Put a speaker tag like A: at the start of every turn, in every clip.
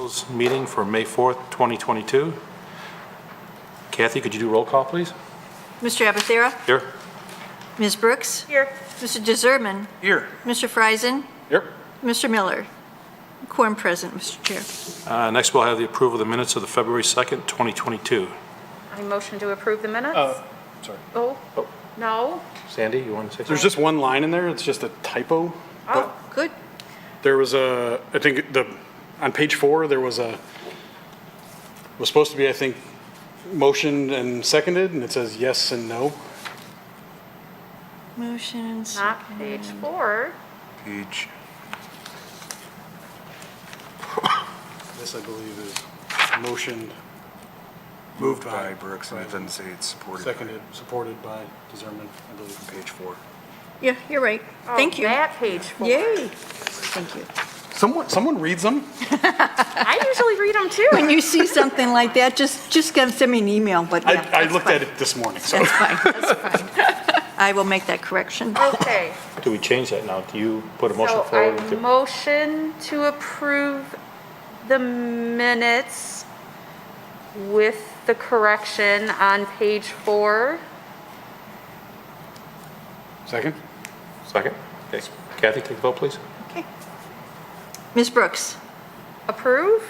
A: Appeals meeting for May 4th, 2022. Kathy, could you do roll call, please?
B: Mr. Abathera?
A: Here.
B: Ms. Brooks?
C: Here.
B: Mr. DeZerman?
A: Here.
B: Mr. Friesen?
A: Here.
B: Mr. Miller? Quorum present, Mr. Chair.
A: Next, we'll have the approval of the minutes of the February 2nd, 2022.
C: I motion to approve the minutes.
D: Sorry.
C: Oh, no.
A: Sandy, you want to say something?
D: There's just one line in there. It's just a typo.
C: Oh,
B: Good.
D: There was a, I think on page 4, there was supposed to be, I think, motioned and seconded, and it says yes and no.
B: Motions.
C: not page 4.
E: Page,
D: This, I believe, is motioned,
E: moved by Brooks, and it doesn't say it's supported by
D: seconded, supported by DeZerman, I believe.
E: page 4.
B: Yeah, you're right.
C: Oh,
B: Thank you.
C: That page 4.
B: Yay. Thank you.
D: Someone reads them?
C: I usually read them too.
B: When you see something like that, just gonna send me an email, but yeah.
D: I
B: that's
D: looked
B: fine.
D: at it this morning, so.
B: That's fine, that's fine. I will make that correction.
C: Okay.
A: Do we change that now? Do you put a motion
C: So
A: forward?
C: I motion to approve the minutes with the correction on page 4.
D: Second?
A: Second? Okay. Kathy, take the vote, please.
B: Okay. Ms. Brooks?
C: Approve?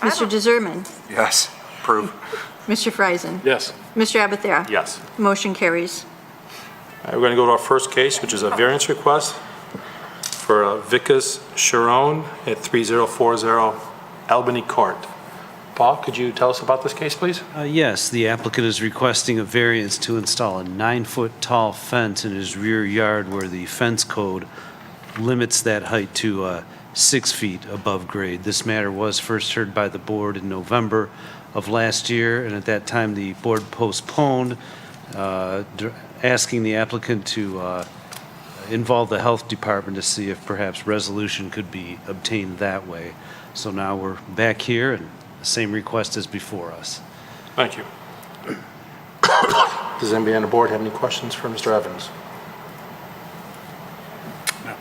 C: I
B: Mr.
C: don't-
B: DeZerman?
E: Yes, approve.
B: Mr. Friesen?
D: Yes.
B: Mr. Abathera?
A: Yes.
B: Motion carries.
A: All right, we're going to go to our first case, which is a variance request for Vickus, Sharon at 3040 Albany Court. Paul, could you tell us about this case, please?
F: Yes, the applicant is requesting a variance to install a 9-foot tall fence in his rear yard where the fence code limits that height to 6 feet above grade. This matter was first heard by the board in November of last year, and at that time the board postponed, asking the applicant to involve the health department to see if perhaps resolution could be obtained that way. So now we're back here, and the same request is before us.
A: Thank you. Does anybody on the board have any questions for Mr. Evans?
D: No.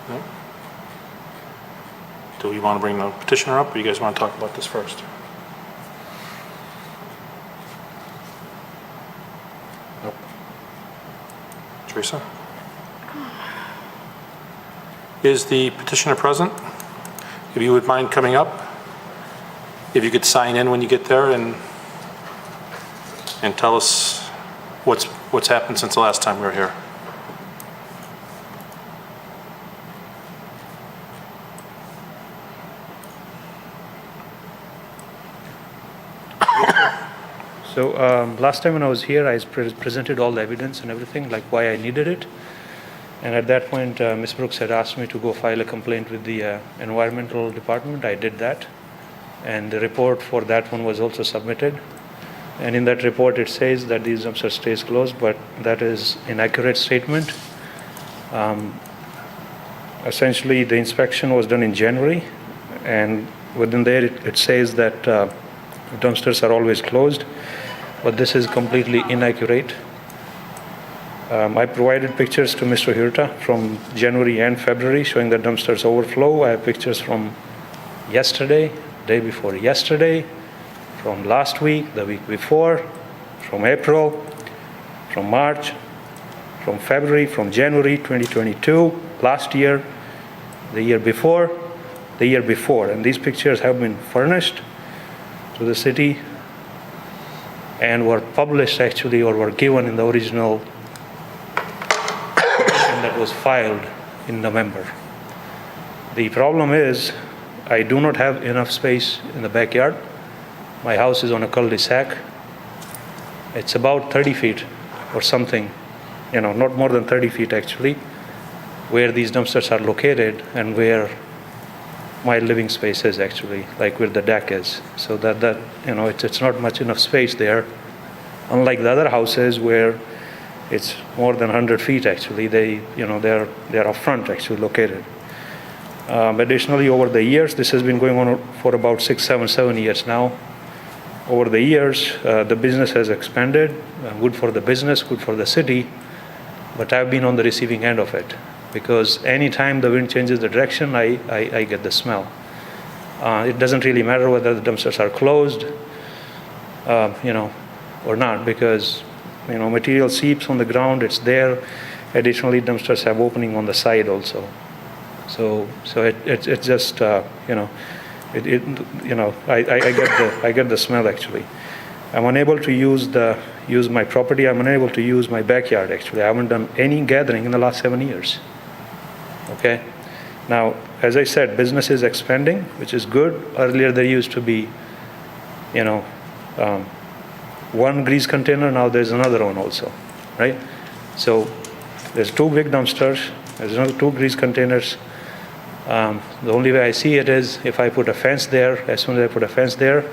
A: No? Do we want to bring the petitioner up, or you guys want to talk about this first?
D: Nope.
A: Teresa? Is the petitioner present? If you would mind coming up, if you could sign in when you get there and tell us what's happened since the last time we were here.
G: So last time when I was here, I presented all the evidence and everything, like why I needed it. And at that point, Ms. Brooks had asked me to go file a complaint with the environmental department. I did that. And the report for that one was also submitted. And in that report, it says that these dumpster stays closed, but that is inaccurate statement. Essentially, the inspection was done in January, and within there, it says that dumpsters are always closed, but this is completely inaccurate. I provided pictures to Mr. Hirta from January and February showing that dumpsters overflow. I have pictures from yesterday, day before yesterday, from last week, the week before, from April, from March, from February, from January 2022, last year, the year before, and these pictures have been furnished to the city and were published actually, or were given in the original that was filed in November. The problem is I do not have enough space in the backyard. My house is on a cul-de-sac. It's about 30 feet or something, not more than 30 feet actually, where these dumpsters are located and where my living space is actually, like where the deck is. So that it's not much enough space there. Unlike the other houses where it's more than 100 feet actually, they're up front actually located. Additionally, over the years, this has been going on for about 7 years now. Over the years, the business has expanded, good for the business, good for the city, but I've been on the receiving end of it because anytime the wind changes the direction, I get the smell. It doesn't really matter whether the dumpsters are closed, or not, because, material seeps on the ground, it's there. Additionally, dumpsters have opening on the side also. So it's just, I get the smell actually. I'm unable to use my property. I'm unable to use my backyard actually. I haven't done any gathering in the last 7 years. Okay? Now, as I said, business is expanding, which is good. Earlier there used to be, one grease container, now there's another one also, right? So there's 2 big dumpsters, there's another 2 grease containers. The only way I see it is if I put a fence there. As soon as I put a fence there,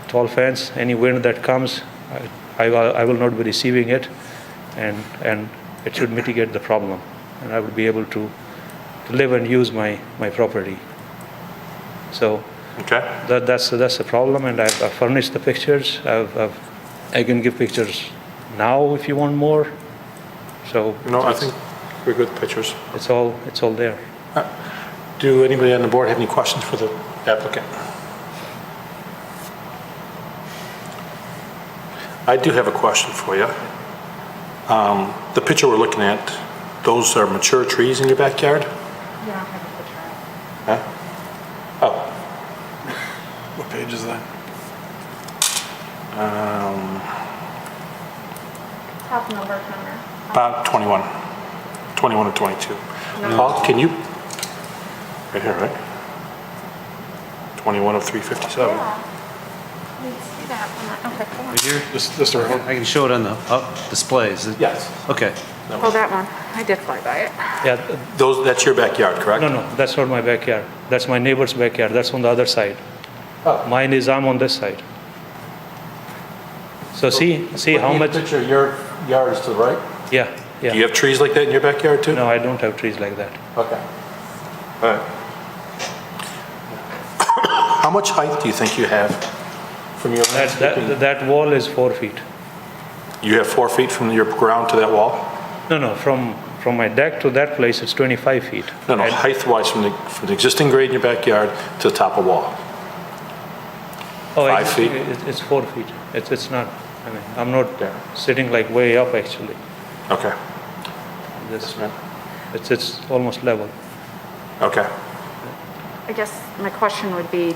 G: tall fence, any wind that comes, I will not be receiving it, and it should mitigate the problem, and I will be able to live and use my property. So
A: Okay?
G: that's the problem, and I've furnished the pictures. I can give pictures now if you want more. So
A: No, I think we're good pictures.
G: it's all there.
A: Do anybody on the board have any questions for the applicant? I do have a question for you. The picture we're looking at, those are mature trees in your backyard?
C: You don't have a picture.
A: Huh? Oh,
D: What page is that?
C: Top number.
A: about 21 or 22. Paul, can you, right here, right? 21 of 357.
C: You see that one? Okay, hold on.
F: Right here?
D: This around?
F: I can show it on the displays.
A: Yes.
F: Okay.
C: Oh, that one. I did fly by it.
G: Yeah,
A: That's your backyard, correct?
G: no, that's not my backyard. That's my neighbor's backyard. That's on the other side.
A: Oh.
G: Mine is, I'm on this side. So see how much,
A: Picture, your yard is to the right?
G: yeah.
A: Do you have trees like that in your backyard too?
G: No, I don't have trees like that.
A: Okay. All right. How much height do you think you have from your landscaping?
G: That wall is 4 feet.
A: You have 4 feet from your ground to that wall?
G: No, from my deck to that place, it's 25 feet.
A: No, height-wise from the existing grade in your backyard to the top of wall.
G: Oh,
A: 5 feet?
G: It's 4 feet. It's not, I'm not
A: Yeah.
G: sitting like way up actually.
A: Okay.
G: It's almost level.
A: Okay.
C: I guess my question would be,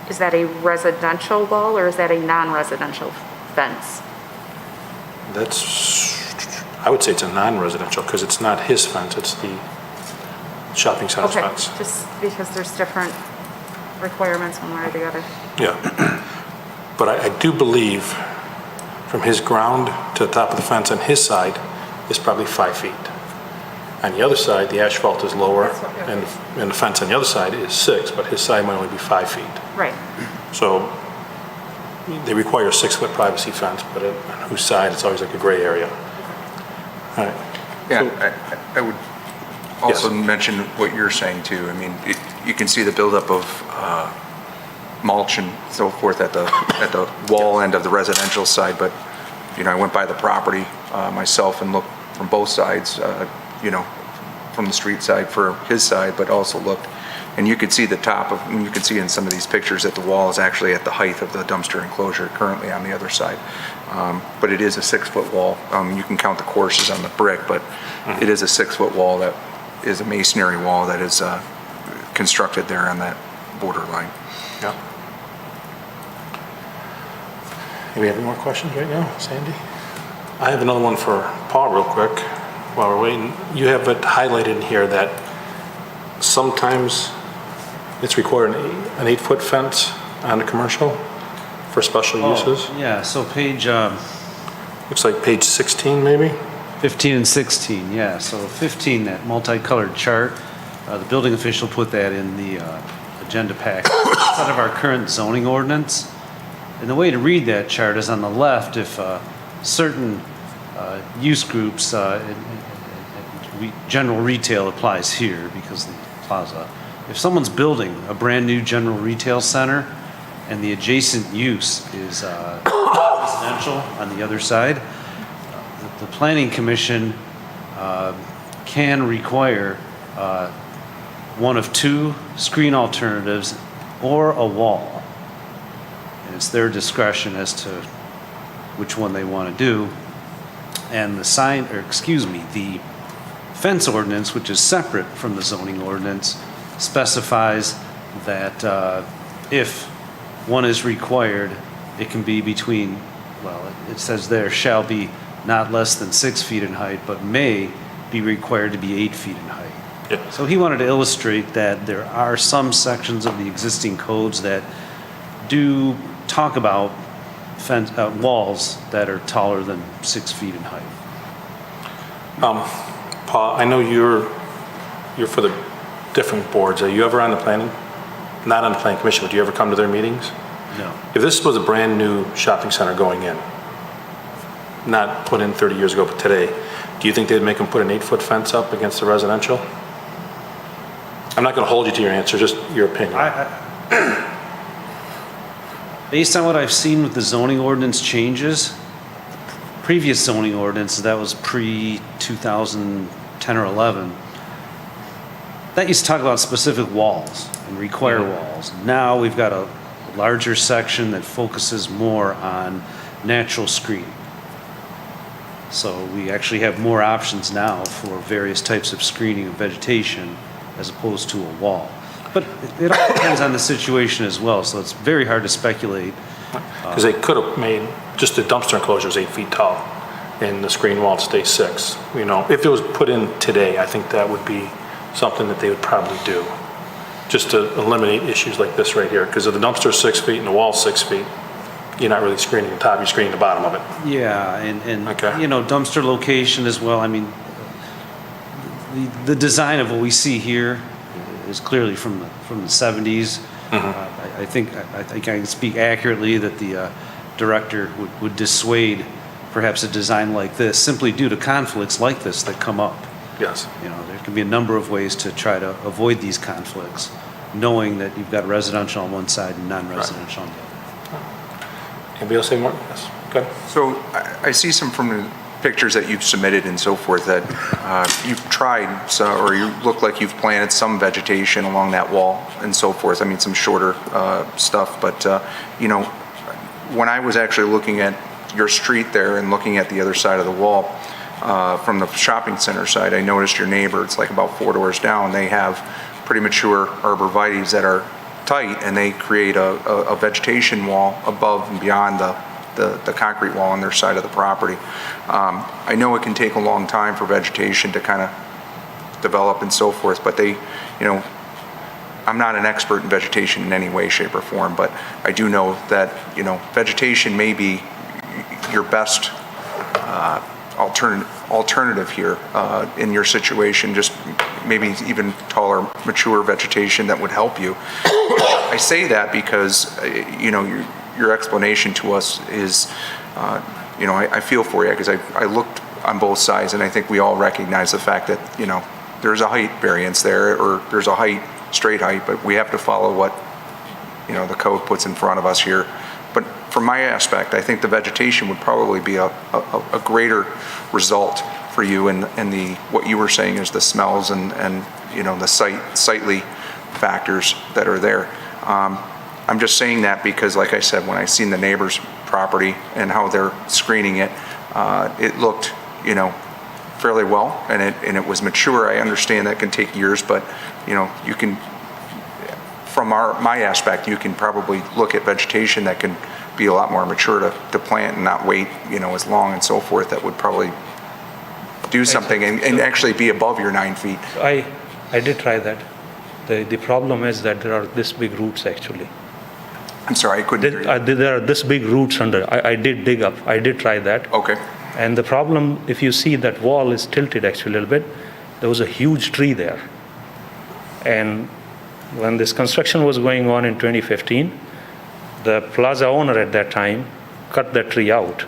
C: is that a residential wall or is that a non-residential fence?
A: I would say it's a non-residential because it's not his fence, it's the shopping center's
C: Okay,
A: fence.
C: just because there's different requirements one way or the other.
A: Yeah. But I do believe from his ground to the top of the fence on his side is probably 5 feet. On the other side, the asphalt is lower, and the fence on the other side is 6, but his side might only be 5 feet.
C: Right.
A: So they require a 6-foot privacy fence, but on whose side, it's always like a gray area. All right.
E: Yeah, I would also
A: Yes.
E: mention what you're saying too. I mean, you can see the buildup of mulch and so forth at the wall end of the residential side, but, I went by the property myself and looked from both sides, from the street side for his side, but also looked, and you could see the top of, and you can see in some of these pictures that the wall is actually at the height of the dumpster enclosure currently on the other side. But it is a 6-foot wall. You can count the courses on the brick, but it is a 6-foot wall that is a masonry wall that is constructed there on that borderline.
A: Yeah. Anybody have any more questions right now, Sandy? I have another one for Paul real quick while we're waiting. You have it highlighted in here that sometimes it's required an 8-foot fence on a commercial for special uses.
F: Yeah, so page
A: Looks like page 16 maybe?
F: 15 and 16, yeah. So 15, that multicolored chart, the building official put that in the agenda pack. It's out of our current zoning ordinance. And the way to read that chart is on the left, if certain use groups, general retail applies here because the plaza. If someone's building a brand-new general retail center and the adjacent use is residential on the other side, the Planning Commission can require one of 2 screen alternatives or a wall. And it's their discretion as to which one they want to do. And the the fence ordinance, which is separate from the zoning ordinance, specifies that if one is required, it can be between, well, it says there shall be not less than 6 feet in height, but may be required to be 8 feet in height.
A: Yeah.
F: So he wanted to illustrate that there are some sections of the existing codes that do talk about walls that are taller than 6 feet in height.
A: Paul, I know you're for the different boards. Are you ever on the planning? Not on the planning commission, but do you ever come to their meetings?
F: No.
A: If this was a brand-new shopping center going in, not put in 30 years ago, but today, do you think they'd make them put an 8-foot fence up against the residential? I'm not going to hold you to your answer, just your opinion.
F: Based on what I've seen with the zoning ordinance changes, previous zoning ordinance, that was pre-2010 or 11, that used to talk about specific walls and require walls. Now we've got a larger section that focuses more on natural screening. So we actually have more options now for various types of screening of vegetation as opposed to a wall. But it all depends on the situation as well, so it's very hard to speculate.
A: Because they could have made just the dumpster enclosures 8 feet tall and the screen wall stay 6. You know, if it was put in today, I think that would be something that they would probably do, just to eliminate issues like this right here. Because if the dumpster's 6 feet and the wall's 6 feet, you're not really screening the top, you're screening the bottom of it.
F: Yeah, and
A: Okay.
F: you know, dumpster location as well. I mean, the design of what we see here is clearly from the 70s. I think I can speak accurately that the director would dissuade perhaps a design like this simply due to conflicts like this that come up.
A: Yes.
F: You know, there can be a number of ways to try to avoid these conflicts, knowing that you've got residential on one side and non-residential on the other.
A: Anybody else say more? Yes, good.
E: So I see some from the pictures that you've submitted and so forth that you've tried, or you look like you've planted some vegetation along that wall and so forth. I mean, some shorter stuff, but you know, when I was actually looking at your street there and looking at the other side of the wall, from the shopping center side, I noticed your neighbor, it's like about 4 doors down, they have pretty mature arborvitaes that are tight, and they create a vegetation wall above and beyond the concrete wall on their side of the property. I know it can take a long time for vegetation to kind of develop and so forth, but they, you know, I'm not an expert in vegetation in any way, shape, or form, but I do know that, you know, vegetation may be your best alternative here in your situation, just maybe even taller, mature vegetation that would help you. I say that because, you know, your explanation to us is, you know, I feel for you because I looked on both sides, and I think we all recognize the fact that, you know, there's a height variance there, or there's a straight height, but we have to follow what, you know, the code puts in front of us here. But from my aspect, I think the vegetation would probably be a greater result for you, and the what you were saying is the smells and you know, the sightly factors that are there. I'm just saying that because, like I said, when I seen the neighbor's property and how they're screening it, it looked, you know, fairly well, and it was mature. I understand that can take years, but you know, you can, from my aspect, you can probably look at vegetation that can be a lot more mature to plant and not wait, you know, as long and so forth. That would probably do something and actually be above your 9 feet.
G: I did try that. The problem is that there are this big roots actually.
E: I'm sorry, I couldn't hear you.
G: There are this big roots under. I did dig up. I did try that.
E: Okay.
G: And the problem, if you see that wall is tilted actually a little bit, there was a huge tree there. And when this construction was going on in 2015, the plaza owner at that time cut that tree out,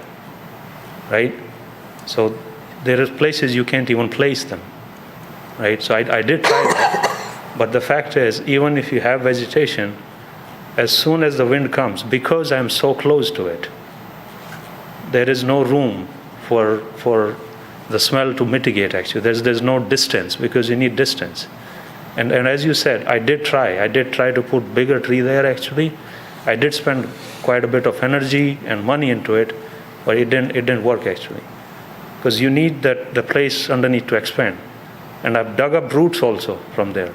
G: right? So there are places you can't even place them, right? So I did try that. But the fact is, even if you have vegetation, as soon as the wind comes, because I'm so close to it, there is no room for the smell to mitigate actually. There's no distance, because you need distance. And as you said, I did try to put bigger tree there actually. I did spend quite a bit of energy and money into it, but it didn't work actually. Because you need the place underneath to expand. And I've dug up roots also from there.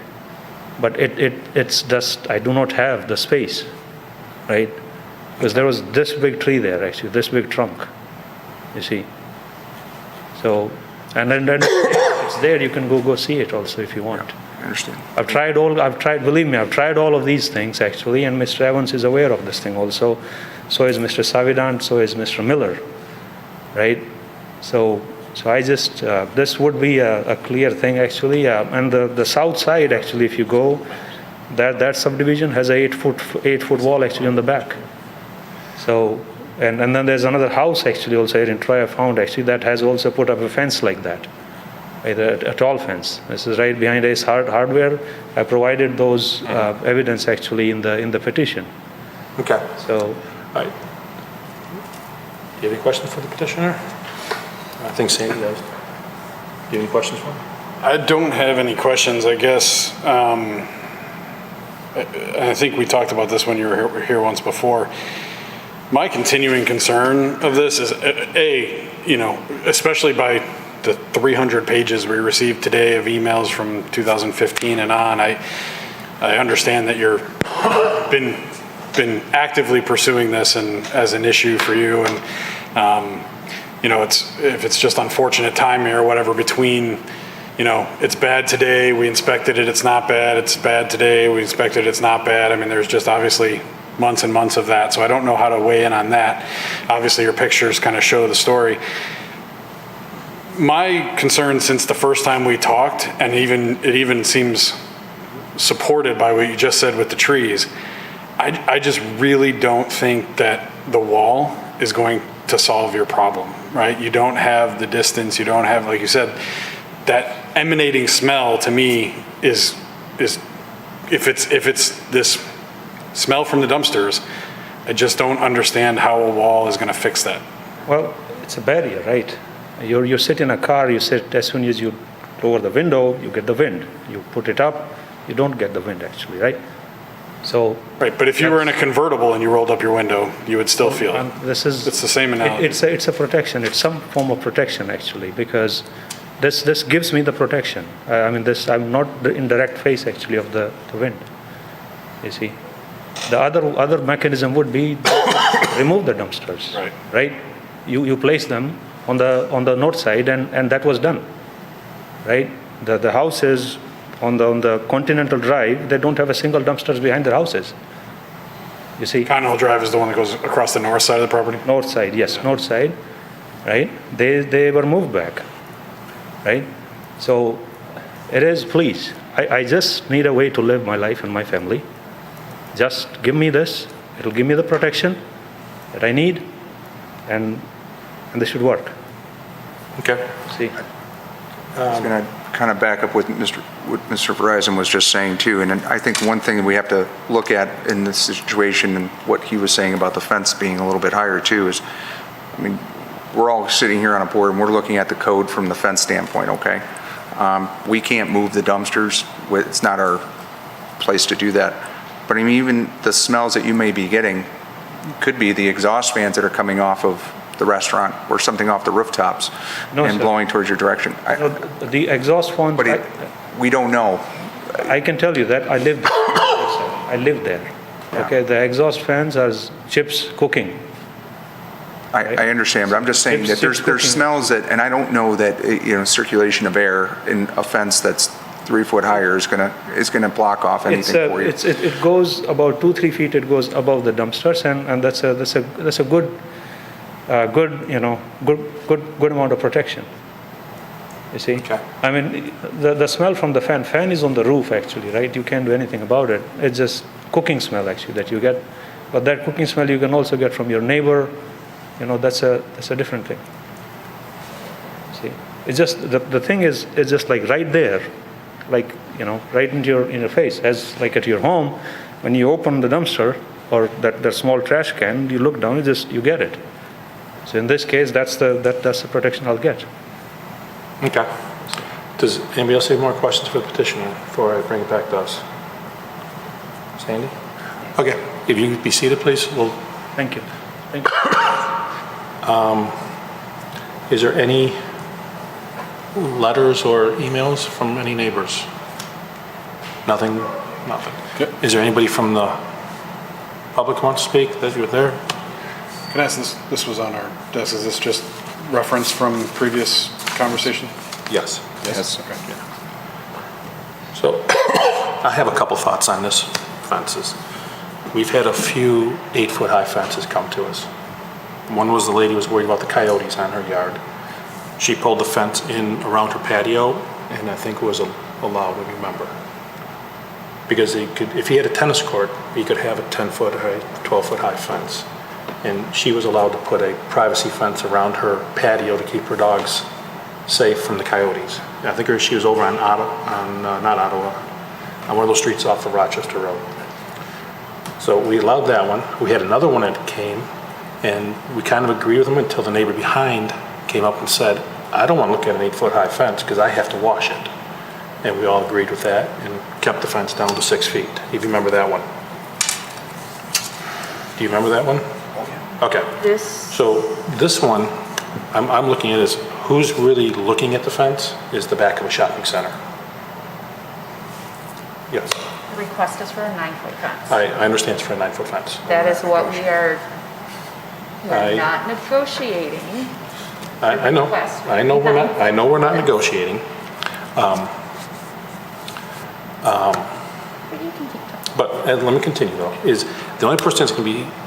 G: But it's just, I do not have the space, right? Because there was this big tree there actually, this big trunk, you see. So, and then it's there, you can go see it also if you want.
E: I understand.
G: Believe me, I've tried all of these things actually, and Mr. Evans is aware of this thing also. So is Mr. Savidant, so is Mr. Miller, right? So I just, this would be a clear thing actually. And the south side actually, if you go, that subdivision has a 8-foot wall actually on the back. So, and then there's another house actually also here in Troy I found actually that has also put up a fence like that. A tall fence. This is right behind Ace Hardware. I provided those evidence actually in the petition.
A: Okay.
G: So,
A: All right. Do you have any questions for the petitioner? I think Sandy does. Do you have any questions for him?
D: I don't have any questions, I guess. I think we talked about this when you were here once before. My continuing concern of this is, especially by the 300 pages we received today of emails from 2015 and on, I understand that you're been actively pursuing this and as an issue for you, and if it's just unfortunate timing or whatever between, it's bad today, we inspected it, it's not bad, it's bad today, we inspected it, it's not bad. I mean, there's just obviously months and months of that, so I don't know how to weigh in on that. Obviously, your pictures kind of show the story. My concern since the first time we talked, and it even seems supported by what you just said with the trees, I just really don't think that the wall is going to solve your problem, right? You don't have the distance, you don't have, like you said, that emanating smell to me is if it's this smell from the dumpsters, I just don't understand how a wall is going to fix that.
G: well, it's a barrier, right? You sit in a car, as soon as you lower the window, you get the wind. You put it up, you don't get the wind actually, right? So.
D: Right, but if you were in a convertible and you rolled up your window, you would still feel it. It's the same analogy.
G: It's a protection. It's some form of protection actually, because this gives me the protection. I'm not in direct face actually of the wind. You see, the other mechanism would be remove the dumpsters. Right. You place them on the north side, and that was done. Right. The houses on the Continental Drive, they don't have a single dumpsters behind their houses. You see.
D: Continental Drive is the one that goes across the north side of the property?
G: North side, yes, north side, right? They were moved back, right? So it is, please, I just need a way to live my life and my family. Just give me this, it'll give me the protection that I need, and this should work.
A: Okay.
G: See?
E: I was going to kind of back up what Mr. Verizon was just saying too, and I think one thing that we have to look at in this situation and what he was saying about the fence being a little bit higher too is, we're all sitting here on a board and we're looking at the code from the fence standpoint, okay? We can't move the dumpsters, it's not our place to do that. But even the smells that you may be getting could be the exhaust fans that are coming off of the restaurant or something off the rooftops and blowing towards your direction.
G: The exhaust fan.
E: But we don't know.
G: I can tell you that I lived there. I lived there.
E: Yeah.
G: Okay, the exhaust fans are chips cooking.
E: I understand, but I'm just saying that there's smells that, and I don't know that circulation of air in a fence that's 3 foot higher is gonna block off anything for you.
G: It goes about 2-3 feet. It goes above the dumpsters, and that's a good amount of protection. You see?
A: Okay.
G: The smell from the fan is on the roof actually, right? You can't do anything about it. It's just cooking smell actually that you get. But that cooking smell you can also get from your neighbor. That's a different thing. See? It's just, the thing is, it's just like right there, like, right in your face, as like at your home, when you open the dumpster or that small trash can, you look down, you get it. So in this case, that's the protection I'll get.
A: Okay. Does anybody else have more questions for the petitioner before I bring it back to us? Sandy? Okay, if you could be seated, please.
G: Thank you. Thank you.
A: Is there any letters or emails from any neighbors? Nothing? Nothing.
D: Okay.
A: Is there anybody from the public who wants to speak that you're there?
D: Can I ask this was on our desk, is this just reference from previous conversation?
A: Yes.
E: Yes.
D: Okay.
A: So I have a couple thoughts on this fences. We've had a few 8-foot high fences come to us. One was the lady was worried about the coyotes on her yard. She pulled the fence in around her patio, and I think it was allowed, I remember. Because he could, if he had a tennis court, he could have a 10-foot high, 12-foot high fence. And she was allowed to put a privacy fence around her patio to keep her dogs safe from the coyotes. I think she was over on not Ottawa, on one of those streets off of Rochester Road. So we allowed that one. We had another one that came, and we kind of agreed with them until the neighbor behind came up and said, I don't want to look at an 8-foot high fence because I have to wash it. And we all agreed with that and kept the fence down to 6 feet. If you remember that one. Do you remember that one? Okay. So this one, I'm looking at is who's really looking at the fence is the back of a shopping center. Yes.
C: The request is for a 9-foot fence.
A: I understand it's for a 9-foot fence.
C: That is what we're
A: I-
C: not negotiating.
A: I know.
C: Request.
A: I know we're not negotiating.
C: But you can keep talking.
A: But let me continue though, is the only person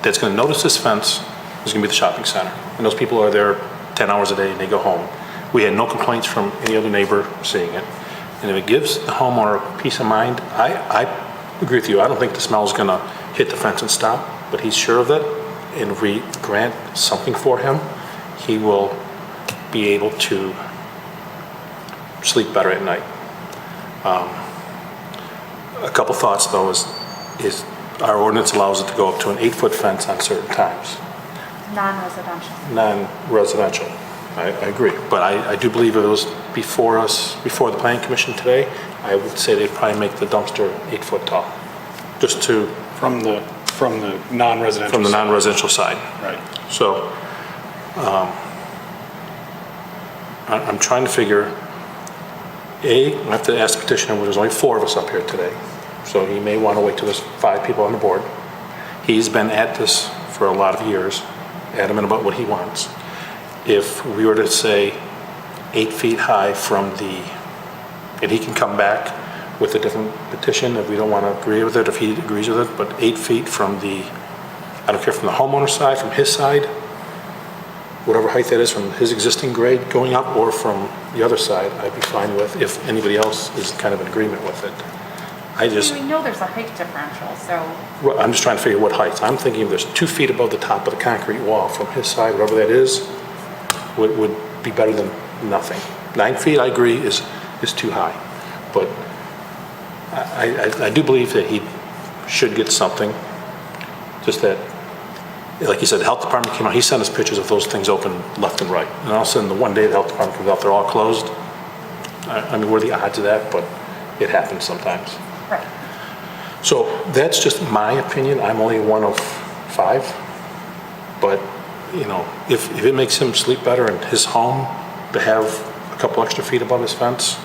A: that's gonna notice this fence is gonna be the shopping center. And those people are there 10 hours a day and they go home. We had no complaints from any other neighbor seeing it. And if it gives the homeowner peace of mind, I agree with you. I don't think the smell is gonna hit the fence and stop, but he's sure of it. And if we grant something for him, he will be able to sleep better at night. A couple thoughts though is our ordinance allows it to go up to an 8-foot fence on certain times,
C: Non-residential.
A: non-residential. I agree, but I do believe if it was before the planning commission today, I would say they'd probably make the dumpster 8 foot tall, just to,
D: From the non-residential.
A: from the non-residential side.
D: Right.
A: So, I'm trying to figure, I have to ask the petitioner, well, there's only 4 of us up here today, so he may want to wait till there's 5 people on the board. He's been at this for a lot of years, adamant about what he wants. If we were to say 8 feet high from the, and he can come back with a different petition if we don't want to agree with it, if he agrees with it, but 8 feet from the, I don't care, from the homeowner's side, from his side, whatever height that is from his existing grade going up or from the other side, I'd be fine with if anybody else is kind of in agreement with it. I just,
C: We know there's a height differential, so
A: well, I'm just trying to figure what heights. I'm thinking if there's 2 feet above the top of the concrete wall from his side, whatever that is, would be better than nothing. 9 feet, I agree, is too high. But I do believe that he should get something, just that, like you said, the health department came out, he sent us pictures of those things open left and right. And all of a sudden, the one day the health department comes out, they're all closed. I mean, what are the odds of that? But it happens sometimes.
C: right.
A: So that's just my opinion. I'm only one of 5. But, you know, if it makes him sleep better in his home to have a couple extra feet above his fence,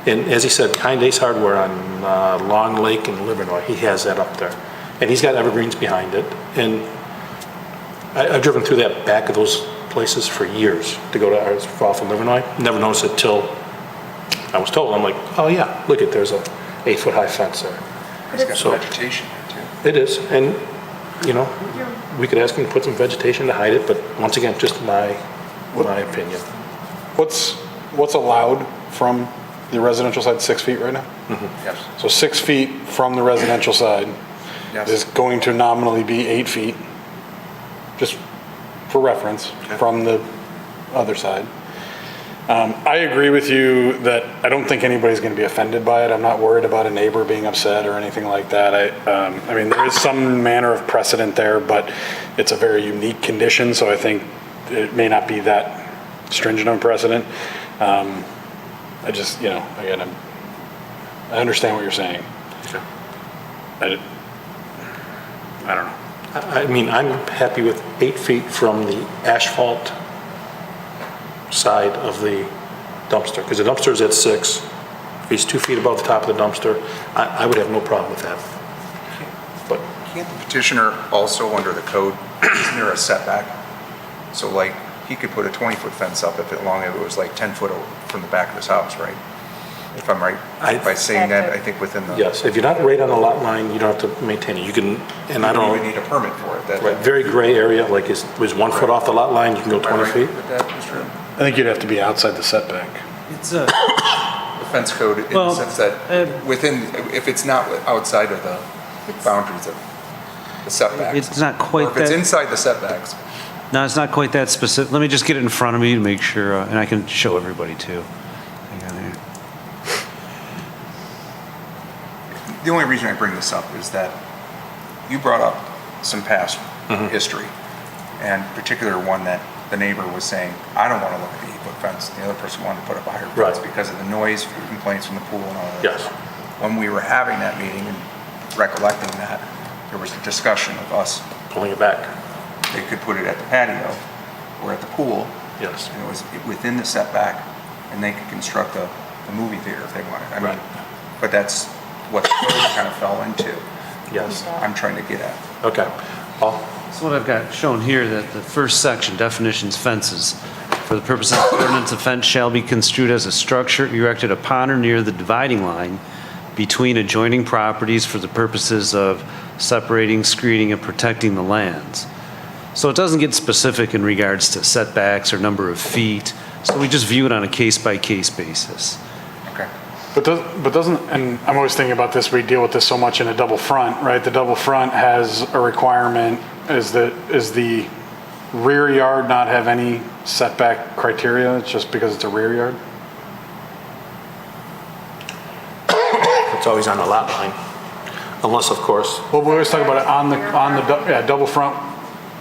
A: and as he said, behind Ace Hardware on Long Lake in Livernois, he has that up there. And he's got evergreens behind it. And I've driven through that back of those places for years to go to ours off in Livernois. Never noticed it till I was told. I'm like, oh yeah, look it, there's a 8-foot high fence there.
E: It's got
A: So-
E: vegetation there too.
A: It is, and, you know, we could ask him to put some vegetation to hide it, but once again, just my opinion.
D: What's allowed from the residential side, 6 feet right now?
E: Yes.
D: So 6 feet from the residential side
E: Yes.
D: is going to nominally be 8 feet, just for reference,
E: Okay.
D: from the other side. I agree with you that I don't think anybody's going to be offended by it. I'm not worried about a neighbor being upset or anything like that. I mean, there is some manner of precedent there, but it's a very unique condition, so I think it may not be that stringent of a precedent. I just, again, I understand what you're saying. I don't know.
A: I mean, I'm happy with 8 feet from the asphalt side of the dumpster, because the dumpster is at 6. If he's 2 feet above the top of the dumpster, I would have no problem with that. But
E: Can't the petitioner also, under the code, isn't there a setback? So like, he could put a 20-foot fence up if it was like 10 foot from the back of his house, right? If I'm right by saying that, I think within the...
A: yes, if you're not right on the lot line, you don't have to maintain it. You can, and I
E: You don't
A: don't,
E: even need a permit for it.
A: right, very gray area, like is 1 foot off the lot line, you can go
E: Am I
A: 20
E: right
A: feet.
E: with that, Mr. Lim?
D: I think you'd have to be outside the setback.
F: It's
E: The fence code in
F: Well,
E: the sense that if it's not outside of the boundaries of the setbacks.
F: It's not quite
E: Or if it's
F: that-
E: inside the setbacks.
F: No, it's not quite that specific. Let me just get it in front of me to make sure, and I can show everybody too. Hang on here.
E: The only reason I bring this up is that you brought up some past history, and particular one that the neighbor was saying, I don't want to look at the 8-foot fence. The other person wanted to put up a higher fence
A: Right.
E: because of the noise complaints from the pool and all that.
A: Yes.
E: When we were having that meeting and recollecting that, there was a discussion of us,
A: Pulling it back.
E: they could put it at the patio or at the pool,
A: Yes.
E: and it was within the setback, and they could construct a movie theater if they wanted. I mean,
A: Right.
E: but that's what the code kind of fell into.
A: Yes.
E: I'm trying to get at.
A: Okay. Paul?
F: So what I've got shown here, that the first section, definitions, fences. For the purposes of the ordinance, a fence shall be construed as a structure erected upon or near the dividing line between adjoining properties for the purposes of separating, screening, and protecting the lands. So it doesn't get specific in regards to setbacks or number of feet, so we just view it on a case-by-case basis.
E: Okay.
D: But doesn't, and I'm always thinking about this, we deal with this so much in a double front, right? The double front has a requirement, is the rear yard not have any setback criteria, it's just because it's a rear yard?
A: It's always on the lot line, unless, of course,
D: Well, we always talk about it on the double front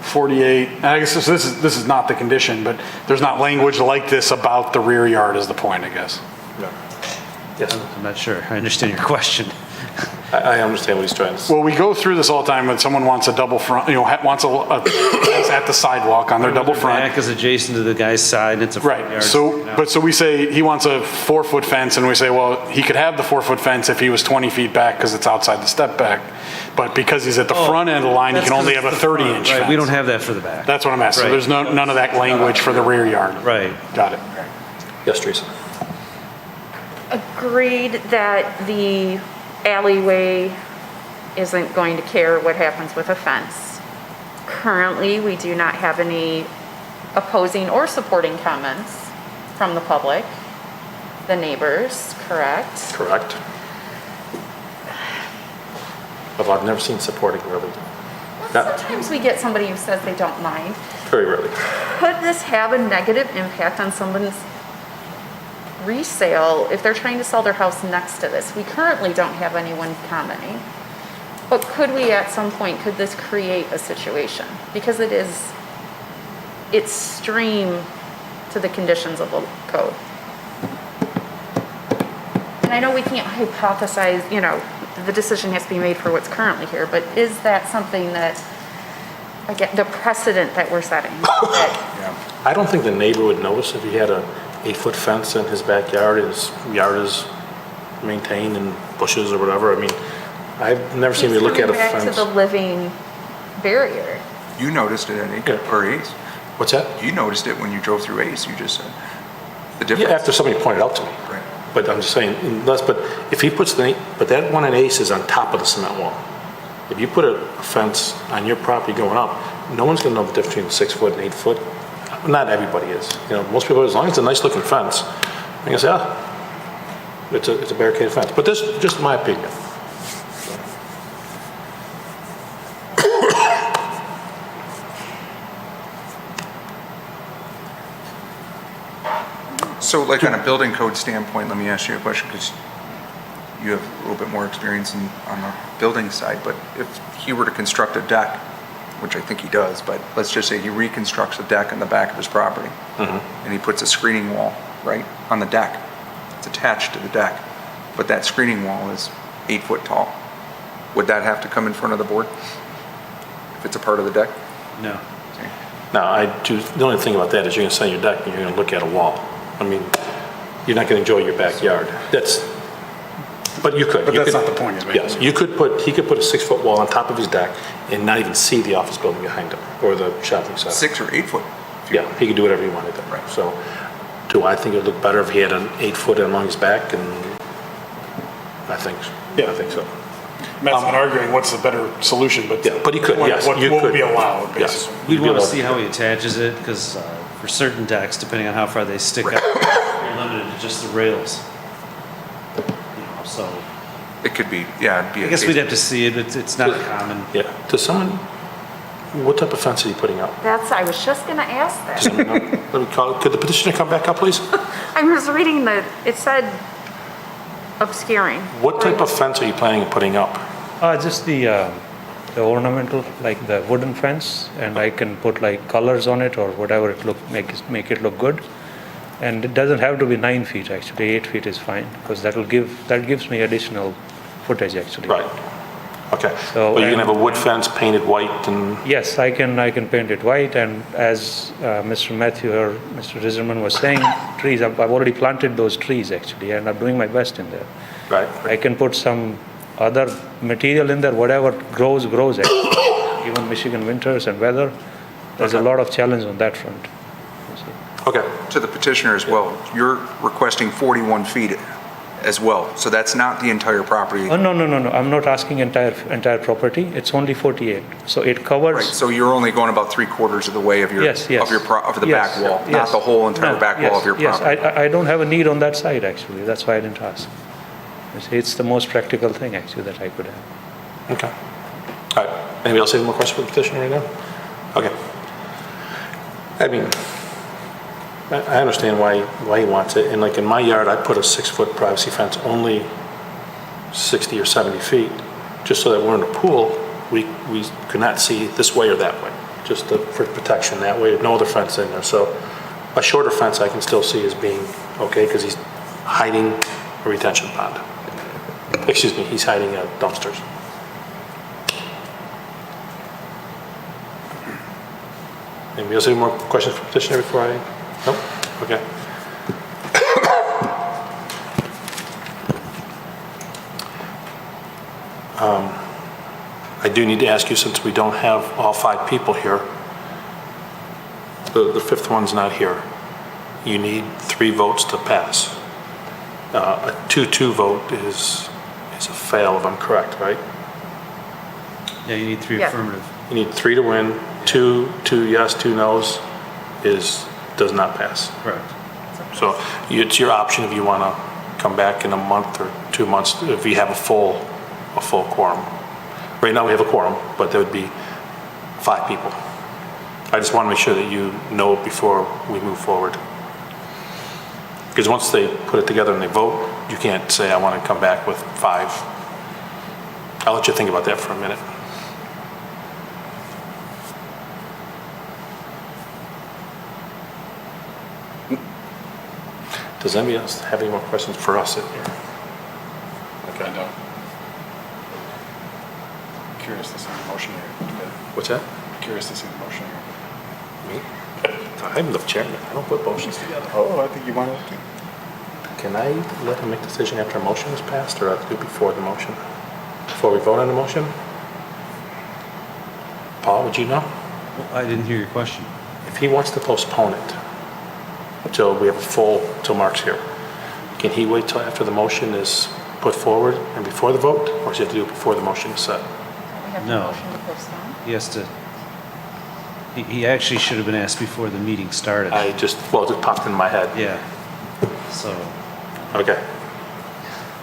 D: 48, and I guess this is not the condition, but there's not language like this about the rear yard is the point, I guess.
A: yes,
F: I'm not sure, I understand your question.
A: I understand what he's trying to say.
D: Well, we go through this all the time when someone wants a double front, wants a fence at the sidewalk on their double front.
F: Back is adjacent to the guy's side, and it's a front
D: Right,
F: yard.
D: so we say he wants a 4-foot fence, and we say, well, he could have the 4-foot fence if he was 20 feet back because it's outside the step back. But because he's at the front end of the line, he
F: That's
D: can only
F: 'cause
D: have a
F: it's the front,
D: 30-inch
F: right,
D: fence.
F: we don't have that for the back.
D: That's what I'm asking. So
F: Right.
D: there's none of that language for the rear yard.
F: Right.
D: Got it.
A: Yes, Teresa?
C: Agreed that the alleyway isn't going to care what happens with a fence. Currently, we do not have any opposing or supporting comments from the public, the neighbors, correct?
A: Correct. Although I've never seen supporting really. Not
C: Sometimes we get somebody who says they don't mind.
A: very rarely.
C: Could this have a negative impact on someone's resale if they're trying to sell their house next to this? We currently don't have anyone commenting. But could we at some point, could this create a situation? Because it's extreme to the conditions of the code. And I know we can't hypothesize, the decision has to be made for what's currently here, but is that something that, again, the precedent that we're setting? that-
A: I don't think the neighbor would notice if he had a 8-foot fence in his backyard, his yard is maintained and bushes or whatever. I mean, I've never seen me look at a
C: He's coming
A: fence.
C: back to the living barrier.
E: You noticed it at Ace.
A: What's that?
E: You noticed it when you drove through Ace, you just said. The
A: Yeah,
E: difference.
A: after somebody pointed out to me.
E: Right.
A: But I'm just saying, but if he puts but that one in Ace is on top of the cement wall. If you put a fence on your property going up, no one's gonna know the difference between 6-foot and 8-foot. Not everybody is. Most people, as long as it's a nice looking fence, I guess, it's a barricaded fence. But this, just my opinion.
E: So like on a building code standpoint, let me ask you a question because you have a little bit more experience on the building side, but if he were to construct a deck, which I think he does, but let's just say he reconstructs a deck on the back of his property and he puts a screening wall, right, on the deck. It's a attached to the deck, but that screening wall is 8 foot tall. Would that have to come in front of the board? If it's a part of the deck?
F: No.
A: Now, the only thing about that is you're gonna sit on your deck and you're gonna look at a wall. I mean, you're not gonna enjoy your backyard. But you could.
D: But
A: You
D: that's
A: could-
D: not the point he's making.
A: Yes, he could put a 6-foot wall on top of his deck and not even see the office building behind him or the shopping center.
E: 6 or 8 foot?
A: Yeah, he could do whatever he wanted there.
E: Right.
A: So, do I think it'd look better if he had an 8-foot along his back? And I think so.
D: Matt's not arguing what's the better solution, but.
A: Yeah, but he could, yes,
D: What
A: you
D: would
A: could.
D: be allowed,
A: Yes.
D: basically.
F: We'd
A: You'd be
F: want to
A: allowed
F: see how he attaches it, because for certain decks, depending on how far they stick out, you're limited to just the rails. You know, so
E: It could be, yeah, it'd be.
F: I guess we'd have to see it, it's not common.
A: Yeah. What type of fence are you putting up?
C: I was just gonna ask
A: Does
C: that.
A: anyone know? Let me call, could the petitioner come back up, please?
C: I was reading it said obscuring.
A: What type of fence are you planning on putting up?
G: Just the ornamental, like the wooden fence, and I can put like colors on it or whatever make it look good. And it doesn't have to be 9 feet, actually, 8 feet is fine, because that gives me additional footage, actually.
A: Right. Okay.
G: So,
A: But you're gonna
G: and-
A: have a wood fence painted white and,
G: Yes, I can paint it white, and as Mr. Matthew or Mr. Rizerman was saying, trees, I've already planted those trees, actually, and I'm doing my best in there.
A: right?
G: I can put some other material in there, whatever grows, actually. Even Michigan winters and weather, there's a
A: Okay.
G: lot of challenge on that front. you see.
A: Okay.
E: To the petitioner as well, you're requesting 41 feet as well, so that's not the entire property.
G: Oh, no, I'm not asking entire property, it's only 48. So it
E: Right,
G: covers,
E: so you're only going about 3/4 of the way of your,
G: yes, yes.
E: of the
G: Yes,
E: back wall, not
G: yes.
E: the whole entire
G: No,
E: back wall of your
G: yes,
E: property.
G: Yes, I don't have a need on that side, actually, that's why I didn't ask. You see, it's the most practical thing, actually, that I could have.
A: Okay. All right. Anybody else have any more questions for the petitioner right now? Okay. I mean, I understand why he wants it. And like in my yard, I put a 6-foot privacy fence only 60 or 70 feet, just so that we're in a pool, we could not see this way or that way, just for protection that way. No other fence in there. So a shorter fence I can still see as being okay because he's hiding a retention pond. Excuse me, he's hiding dumpsters. Anybody else have any more questions for petitioner before I? Nope? Okay. I do need to ask you, since we don't have all 5 people here, the 5th one's not here. You need 3 votes to pass. A 2-2 vote is a fail, if I'm correct, right?
F: Yeah, you need 3
C: Yeah.
F: affirmative.
A: You need 3 to win, 2 yes, 2 no's does not pass.
F: Correct.
A: So it's your option if you want to come back in a month or 2 months if you have a full quorum. Right now we have a quorum, but there would be 5 people. I just want to make sure that you know before we move forward. Because once they put it together and they vote, you can't say, I want to come back with 5. I'll let you think about that for a minute. Does anybody else have any more questions for us in here?
D: Okay, I don't. Curious to see the motion here.
A: What's that?
D: Curious to see the motion here.
A: Me? I'm the chairman. I don't put motions together.
D: Oh, I think you wanted to.
A: Can I let him make a decision after a motion is passed, or I have to do it before the motion? Before we vote on the motion? Paul, would you know?
F: Well, I didn't hear your question.
A: If he wants to postpone it until we have till Mark's here, can he wait till after the motion is put forward and before the vote, or does he have to do it before the motion is set?
C: We have
F: No.
C: a motion to postpone.
F: He has to, he actually should have been asked before the meeting started.
A: It just popped in my head.
F: Yeah. So,
A: Okay.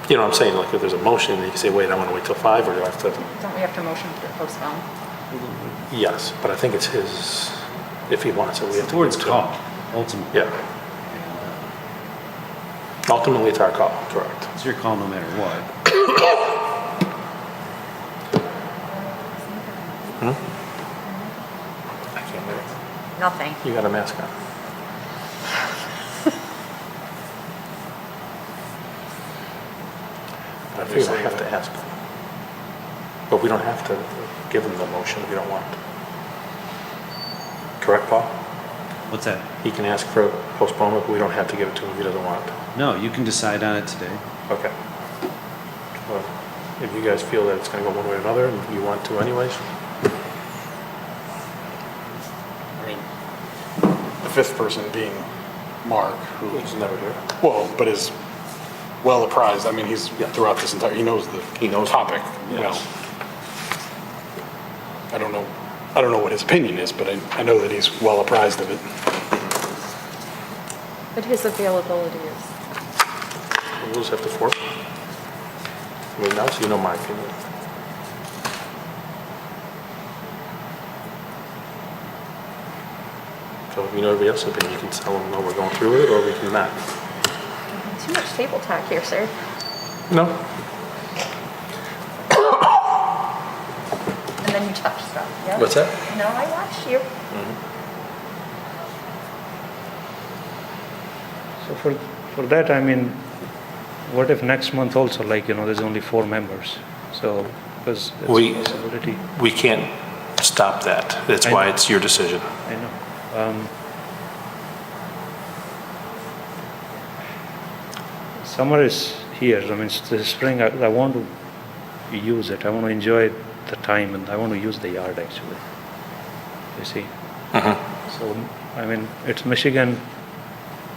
A: You know what I'm saying? Like if there's a motion, you can say, wait, I want to wait till 5, or do I have to?
C: Don't we have to motion to postpone?
A: Yes, but I think it's his, if he wants it, we have
F: the
A: to.
F: board's
A: give it to
F: call,
A: him.
F: ultimately.
A: Yeah. Ultimately, it's our call, correct.
F: It's your call no matter what.
A: I can't wait.
C: Nothing.
A: You got a mask on. I figure I have to ask. But we don't have to give him the motion if we don't want. Correct, Paul?
F: What's that?
A: He can ask for a postponement, but we don't have to give it to him if he doesn't want.
F: No, you can decide on it today.
A: Okay. Well, if you guys feel that it's gonna go one way or another, and you want to anyways,
D: I mean, the fifth person being Mark, who,
A: he's never here.
D: well, but is well apprised. I mean, he's
A: Yeah.
D: throughout this entire, he knows
A: He knows.
D: topic
A: Yes.
D: well. I don't know what his opinion is, but I know that he's well apprised of it.
C: But his availability is,
A: We'll just have to force. I mean, now, so you know my opinion. So if you know everybody else's opinion, you can tell them, no, we're going through with it, or we can not.
C: too much table talk here, sir.
A: No?
C: And then you touch stuff, yeah?
A: What's that?
C: No, I watched you.
G: So for that, I mean, what if next month also, like, there's only 4 members? So, because it's
A: We-
G: a possibility,
A: We can't stop that. That's
G: I
A: why
G: know.
A: it's your decision.
G: I know. Summer is here, I mean, the spring, I want to use it, I want to enjoy the time, and I want to use the yard, actually. You see? So, I mean, it's Michigan,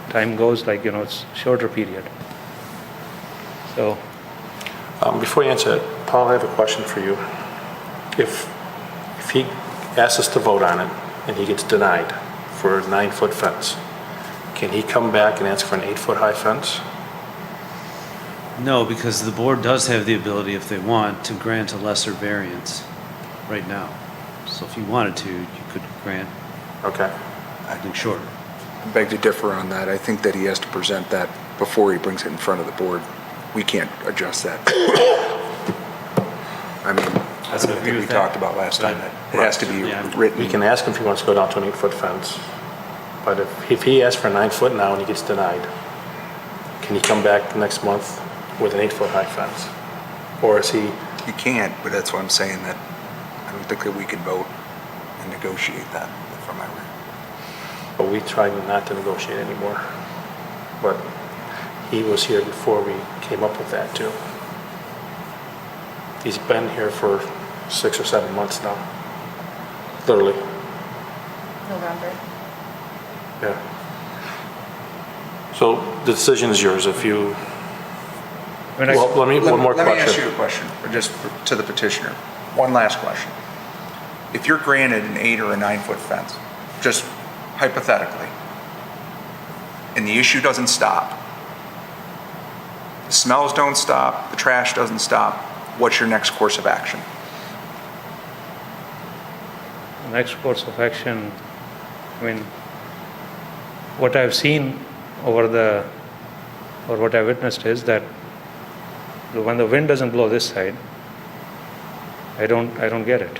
G: time goes like, it's shorter period. So,
A: Before you answer it, Paul, I have a question for you. If he asks us to vote on it and he gets denied for a 9-foot fence, can he come back and ask for an 8-foot high fence?
F: No, because the board does have the ability, if they want, to grant a lesser variance right now. So if you wanted to, you could grant
A: Okay.
F: something shorter.
E: I beg to differ on that. I think that he has to present that before he brings it in front of the board. We can't adjust that. I mean, I
F: would agree
E: think we
F: with that.
E: talked about last time, that it has to be
F: Yeah.
E: written.
A: We can ask him if he wants to go down to an 8-foot fence. But if he asks for a 9-foot now and he gets denied, can he come back next month with an 8-foot high fence? Or is he,
E: You can't, but that's why I'm saying that I don't think that we can vote and negotiate that from my right.
A: but we try not to negotiate anymore. But he was here before we came up with that too. He's been here for 6 or 7 months now. Literally,
C: November.
A: yeah. So the decision is yours if you,
G: I mean,
A: well, one more
E: Let me ask
A: question.
E: you a question, or just to the petitioner. One last question. If you're granted an 8 or a 9-foot fence, just hypothetically, and the issue doesn't stop, the smells don't stop, the trash doesn't stop, what's your next course of action?
G: next course of action, I mean, what I've seen or what I witnessed is that when the wind doesn't blow this side, I don't get it.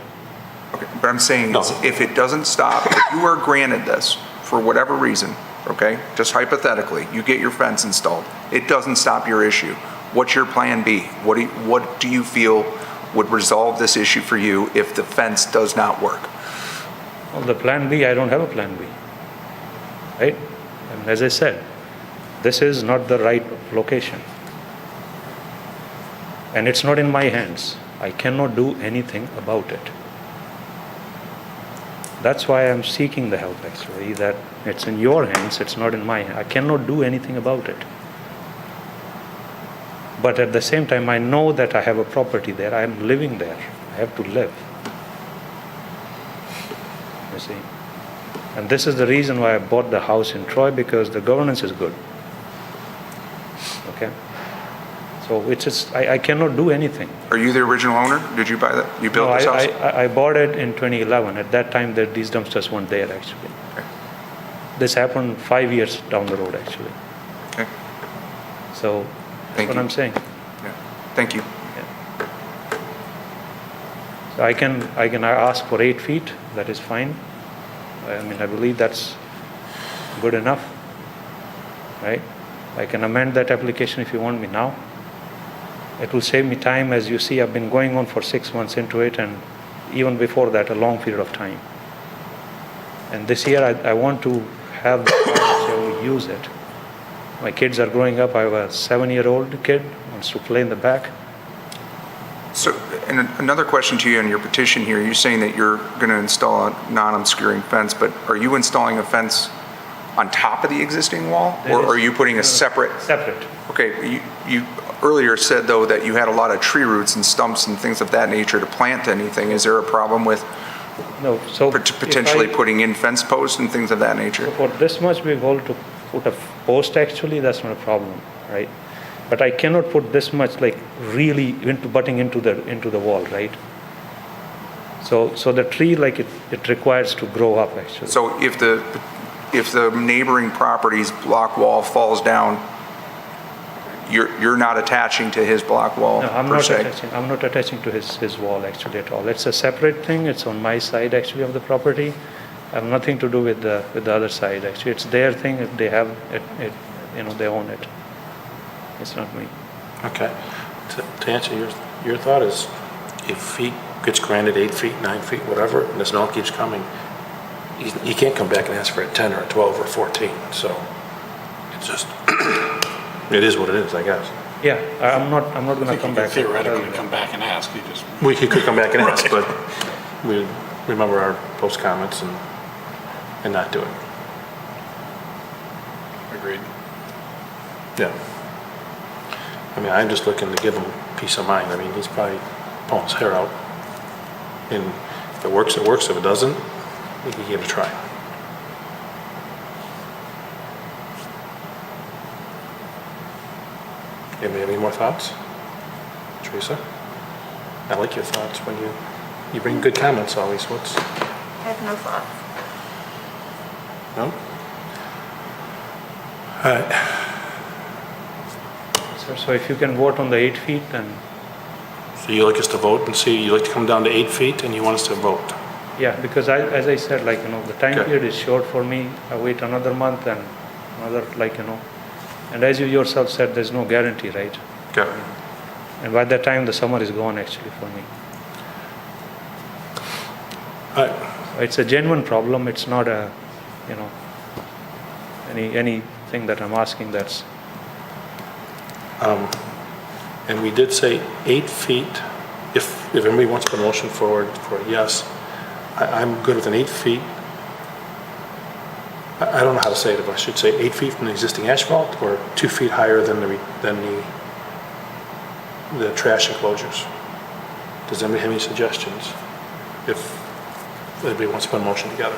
E: Okay, but I'm saying is
A: No.
E: if it doesn't stop, if you are granted this for whatever reason, okay, just hypothetically, you get your fence installed, it doesn't stop your issue. What's your plan B? What do you feel would resolve this issue for you if the fence does not work?
G: Well, the plan B, I don't have a plan B, right? And as I said, this is not the right location. And it's not in my hands. I cannot do anything about it. That's why I'm seeking the help, actually, that it's in your hands, it's not in my hands. I cannot do anything about it. But at the same time, I know that I have a property there. I'm living there. I have to live. You see? And this is the reason why I bought the house in Troy, because the governance is good. Okay? So it's just, I cannot do anything.
E: Are you the original owner? Did you buy that? You built
G: No,
E: this house?
G: I bought it in 2011. At that time, these dumpsters weren't there, actually.
E: Okay.
G: This happened 5 years down the road, actually.
E: Okay.
G: So that's
E: Thank
G: what
E: you.
G: I'm saying.
E: Yeah. Thank you.
G: So I can ask for 8 feet. That is fine. I mean, I believe that's good enough, right? I can amend that application if you want me now. It will save me time. As you see, I've been going on for 6 months into it, and even before that, a long period of time. And this year, I want to have the chance to use it. My kids are growing up. I have a 7-year-old kid who wants to play in the back.
E: So, and another question to you on your petition here, you're saying that you're going to install a non-obscuring fence, but are you installing a fence on top of the existing wall? Or are you putting a separate?
G: Separate.
E: Okay, you earlier said, though, that you had a lot of tree roots and stumps and things of that nature to plant anything. Is there a problem with
G: No, so
E: potentially
G: if I-
E: putting in fence posts and things of that nature?
G: For this much big hole to put a post, actually, that's not a problem, right? But I cannot put this much, like, really butting into the wall, right? So the tree, like, it requires to grow up, actually.
E: So if the neighboring property's block wall falls down, you're not attaching to his block wall
G: No, I'm
E: per
G: not
E: se?
G: attaching, I'm not attaching to his wall, actually, at all. It's a separate thing, it's on my side, actually, of the property. I have nothing to do with the other side, actually. It's their thing, if they have it, they own it. It's not me.
A: Okay. To answer your thought is, if he gets granted 8 feet, 9 feet, whatever, and this all keeps coming, he can't come back and ask for a 10 or a 12 or 14, so it's just, it is what it is, I guess.
G: Yeah, I'm not gonna come back.
D: Theoretically, come back and ask, you just.
A: He could come back and ask, but we remember our post comments and not do it.
D: Agreed.
A: Yeah. I mean, I'm just looking to give him peace of mind. I mean, he's probably pulling his hair out. And if it works, it works. If it doesn't, we can give it a try. Anybody have any more thoughts? Teresa? I like your thoughts when you bring good comments always. What's,
C: I have no thoughts.
A: no? All right.
G: So if you can vote on the 8 feet, then,
A: So you like us to vote and see, you like to come down to 8 feet and you want us to vote?
G: yeah, because as I said, like, the time
A: Okay.
G: period is short for me. I wait another month and another, like, and as you yourself said, there's no guarantee, right?
A: Okay.
G: And by that time, the summer is gone, actually, for me.
A: All right.
G: It's a genuine problem. It's not a, anything that I'm asking that's,
A: And we did say 8 feet, if anybody wants to put a motion forward for a yes, I'm good with an 8 feet. I don't know how to say it, if I should say 8 feet from the existing asphalt or 2 feet higher than the trash enclosures. Does anybody have any suggestions? If anybody wants to put a motion together.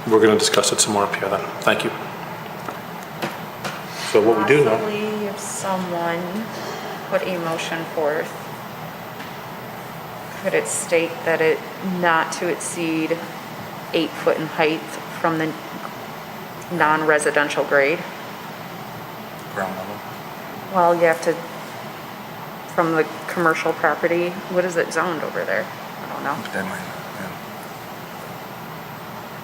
A: We're going to discuss it some more up here then. Thank you. So what we do now,
C: Possibly if someone put a motion forth, could it state that it not to exceed 8 foot in height from the non-residential grade?
E: Ground level?
C: Well, you have to, from the commercial property, what is it zoned over there? I don't know.
E: That might, yeah.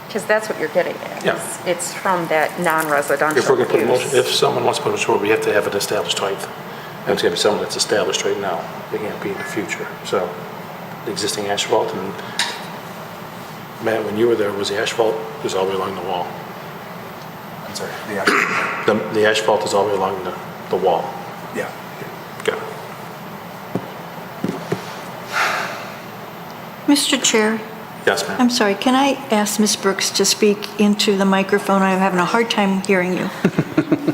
C: Because that's what you're getting at.
A: Yeah.
C: It's from that non-residential
A: if we're going to put a motion,
C: use.
A: if someone wants to put a motion forward, we have to have it established height. And it's going to be someone that's established right now. They can't be in the future. So the existing asphalt, and Matt, when you were there, was the asphalt is all the way along the wall?
E: I'm sorry, the actual,
A: The asphalt is all the way along the wall.
E: yeah.
A: Okay.
B: Mr. Chair,
A: Yes, ma'am.
B: I'm sorry, can I ask Ms. Brooks to speak into the microphone? I'm having a hard time hearing you.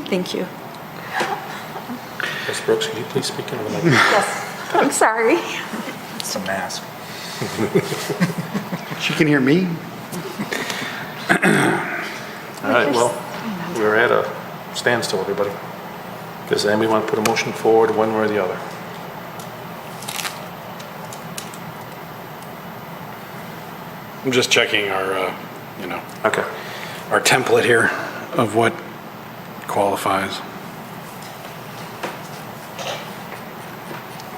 B: Thank you.
A: Ms. Brooks, could you please speak into the microphone?
C: Yes, I'm sorry.
E: It's a mask.
H: She can hear me?
A: All right, well, we're at a standstill, everybody. Does anybody want to put a motion forward one way or the other?
D: I'm just checking our,
A: Okay.
D: our template here of what qualifies.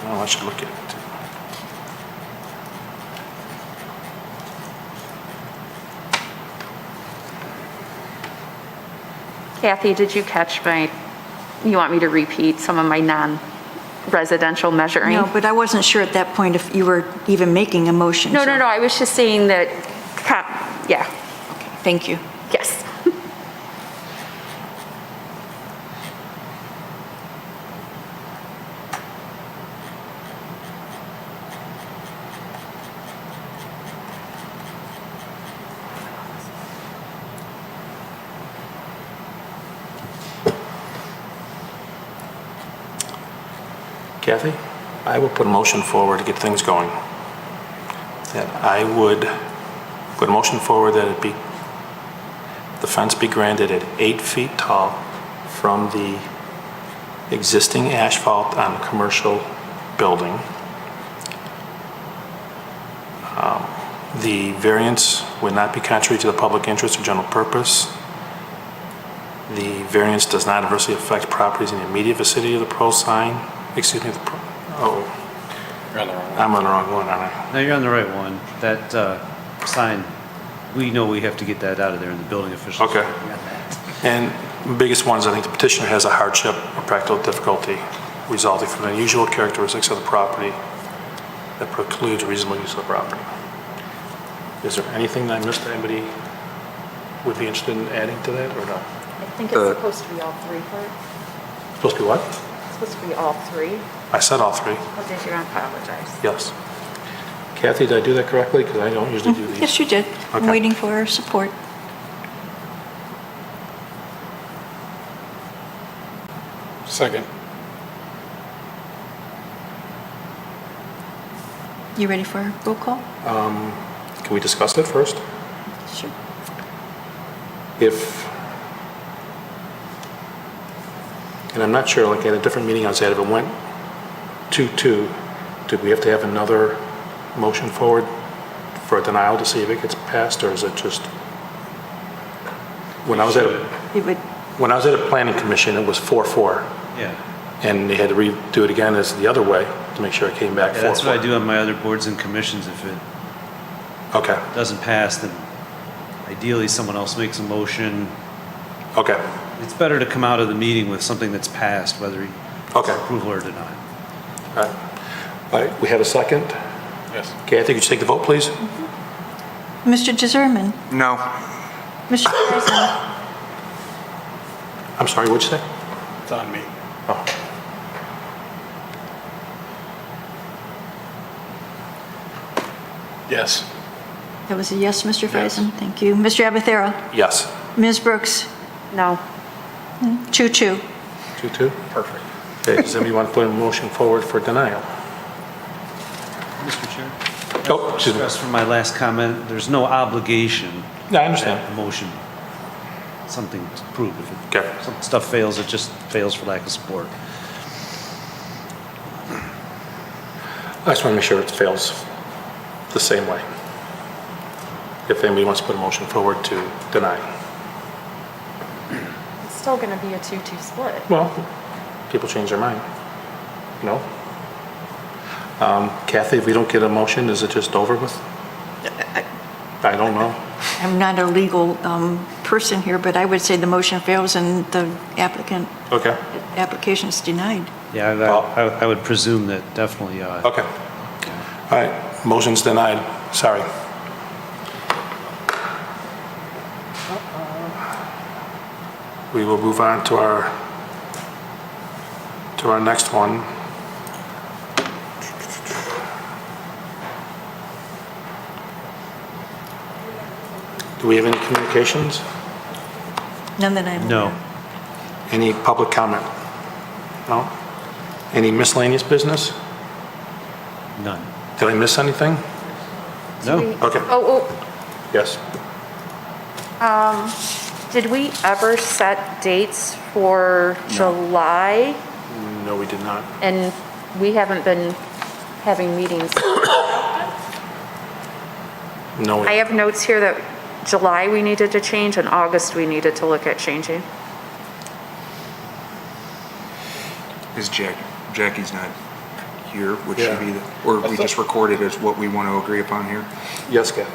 A: Oh, I should look at it.
C: Kathy, did you catch you want me to repeat some of my non-residential measuring?
B: No, but I wasn't sure at that point if you were even making a motion.
C: No,
B: so-
C: I was just saying that, yeah,
B: Thank you.
C: yes.
A: Kathy, I will put a motion forward to get things going. That I would put a motion forward that the fence be granted at 8 feet tall from the existing asphalt on the commercial building. The variance would not be contrary to the public interest or general purpose. The variance does not adversely affect properties in the immediate vicinity of the pro sign. Excuse me,
D: You're on the wrong one.
A: I'm on the wrong one, aren't I?
F: No, you're on the right one. That sign, we know we have to get that out of there, and the building officials.
A: Okay. And the biggest one is I think the petitioner has a hardship or practical difficulty resulting from the unusual characteristics of the property that precludes reasonable use of the property. Is there anything that I missed that anybody would be interested in adding to that or not?
C: I think it's supposed to be all three parts.
A: Supposed to be what?
C: It's supposed to be all three.
A: I said all three,
C: Oh, did you? I apologize.
A: yes. Kathy, did I do that correctly? Because I don't usually do these.
B: Yes, you did. I'm
A: Okay.
B: waiting for support.
D: Second.
B: You ready for a roll call?
A: Can we discuss it first?
B: Sure.
A: And I'm not sure, like at a different meeting I was at, if it went 2-2, do we have to have another motion forward for a denial to see if it gets passed, or is it just? When I was at a planning commission, it was 4-4,
F: Yeah.
A: and they had to redo it again as the other way to make sure it came back 4-4.
F: Yeah, that's what I do on my other boards and commissions. If it
A: Okay,
F: doesn't pass, then ideally someone else makes a motion.
A: okay,
F: It's better to come out of the meeting with something that's passed, whether it's
A: okay.
F: approval or denial.
A: All right. All right, we have a second.
D: Yes.
A: Kathy, could you take the vote, please?
B: Mr. Deserman,
E: No.
B: Mr. President,
A: I'm sorry, what'd you say?
D: It's on me.
A: Oh.
D: Yes.
B: that was a yes, Mr. Friesen. Thank you. Mr. Abathera,
A: Yes.
B: Ms. Brooks,
C: No.
B: 2-2.
A: 2-2?
D: Perfect.
A: Okay, does anybody want to put a motion forward for denial?
F: Mr. Chair?
A: Oh, excuse me.
F: Just from my last comment, there's no obligation.
A: Yeah, I understand.
F: that A motion, something to prove. If
A: Okay.
F: some stuff fails, it just fails for lack of support.
A: I just want to make sure it fails the same way. If anybody wants to put a motion forward to deny.
C: It's still going to be a 2-2 split.
A: Well, people change their mind. No? Kathy, if we don't get a motion, is it just over with? I don't know.
B: I'm not a legal person here, but I would say the motion fails and the
A: Okay,
B: application is denied.
F: Yeah, I would presume that definitely.
A: okay. All right, motion's denied. Sorry. We will move on to our next one. Do we have any communications?
B: None that I'm
F: No.
B: aware of.
A: Any public comment? No? Any miscellaneous business?
F: None.
A: Did I miss anything?
F: No.
A: Okay.
C: Oh,
A: Yes.
C: did we ever set dates for July?
A: No, we did not.
C: And we haven't been having meetings.
A: No,
C: I have notes here that July we needed to change and August we needed to look at changing.
E: Is Jackie's not here, would she
A: Yeah.
E: be, or we just recorded as what we want to agree upon here?
A: yes, Kathy.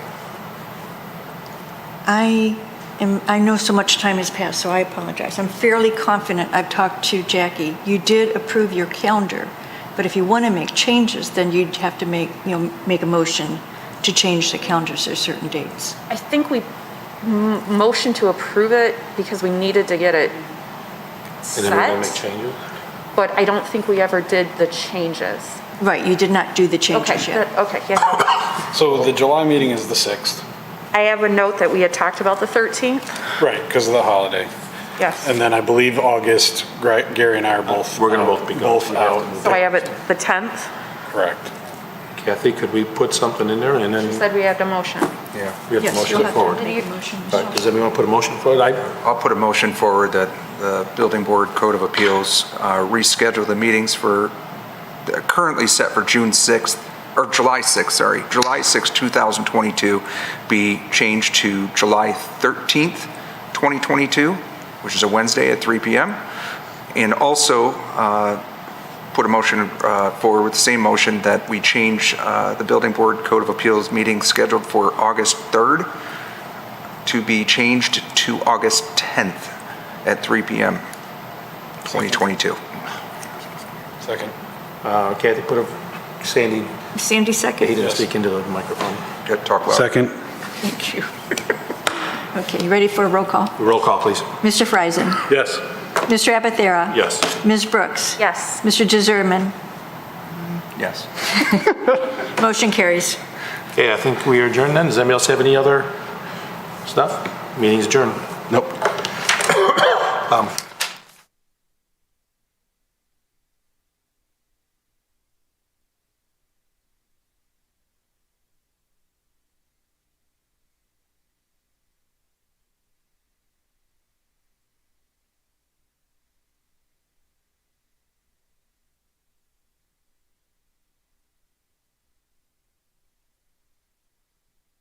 B: I and I know so much time has passed, so I apologize. I'm fairly confident, I've talked to Jackie, you did approve your calendar, but if you want to make changes, then you'd have to make a motion to change the calendars to certain dates.
C: I think we motioned to approve it because we needed to get it
A: And then we're going to make
C: set,
A: changes?
C: but I don't think we ever did the changes.
B: Right, you did not do the
C: Okay,
B: changes yet.
C: okay, yeah.
D: So the July meeting is the 6th.
C: I have a note that we had talked about the 13th.
D: Right, because of the holiday.
C: Yes.
D: And then I believe August, Gary and I are both.
A: We're gonna both be gone.
D: Both out.
C: So I have it the 10th.
D: Correct.
A: Kathy, could we put something in there and then
C: Said we had a motion.
E: Yeah.
A: we have to
B: Yes,
A: motion
B: you'll
A: it
B: have
A: forward?
B: to make a motion.
A: All right, does anyone put a motion forward?
E: I'll put a motion forward that the Building Board Code of Appeals reschedule the meetings for, currently set for June 6th, or July 6th, sorry, July 6th, 2022, be changed to July 13th, 2022, which is a Wednesday at 3 p.m. And also put a motion forward with the same motion that we change the Building Board Code of Appeals meeting scheduled for August 3rd to be changed to August 10th at 3 p.m. 2022.
D: Second.
A: Kathy, put a, Sandy,
B: Sandy
A: he
B: second.
A: didn't speak into the microphone.
E: Talk loud.
D: Second.
B: Thank you. Okay, you ready for a roll call?
A: Roll call, please.
B: Mr. Friesen?
A: Yes.
B: Mr. Abathera?
A: Yes.
B: Ms. Brooks?
C: Yes.
B: Mr. Jezerman?
E: Yes.
B: Motion carries.
A: Okay, I think we are adjourned then. Does anybody else have any other stuff? Meeting's adjourned.
D: Nope.